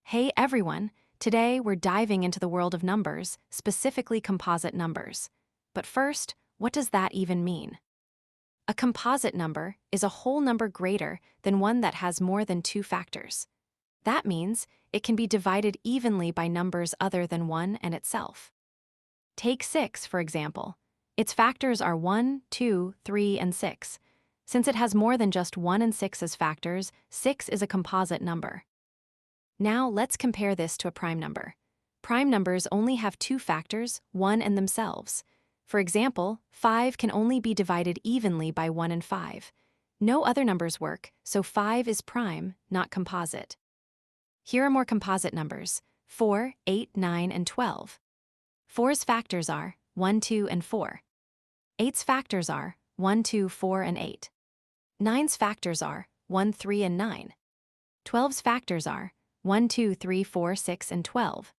Hey everyone! Today we're diving into the world of numbers, specifically composite numbers. But first, what does that even mean? A composite number is a whole number greater than one that has more than two factors. That means it can be divided evenly by numbers other than 1 and itself. Take 6, for example. Its factors are 1, 2, 3, and 6. Since it has more than just 1 and 6 as factors, 6 is a composite number. Now let's compare this to a prime number. Prime numbers only have two factors, 1 and themselves. For example, 5 can only be divided evenly by 1 and 5. No other numbers work, so 5 is prime, not composite. Here are more composite numbers: 4, 8, 9, and 12. 4's factors are 1, 2, and 4. 8's factors are 1, 2, 4, and 8. 9's factors are 1, 3, and 9. 12's factors are 1, 2, 3, 4, 6, and 12.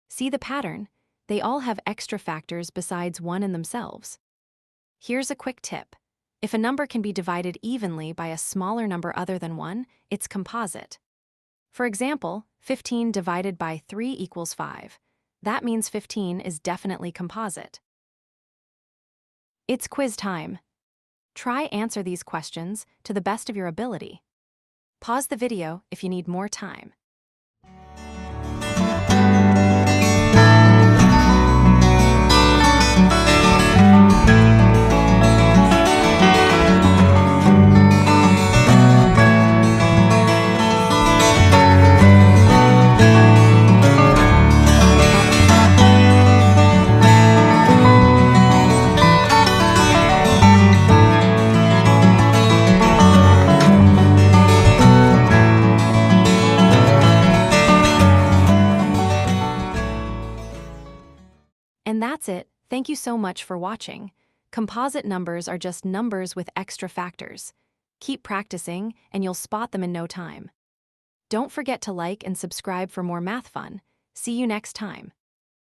See the pattern? They all have extra factors besides 1 in themselves. Here's a quick tip. If a number can be divided evenly by a smaller number other than 1, it's composite. For example, 15 divided by 3 equals 5. That means 15 is definitely composite. It's quiz time. Try answer these questions to the best of your ability. Pause the video if you need more time. And that's it. Thank you so much for watching. Composite numbers are just numbers with extra factors. Keep practicing, and you'll spot them in no time. Don't forget to like and subscribe for more math fun. See you next time.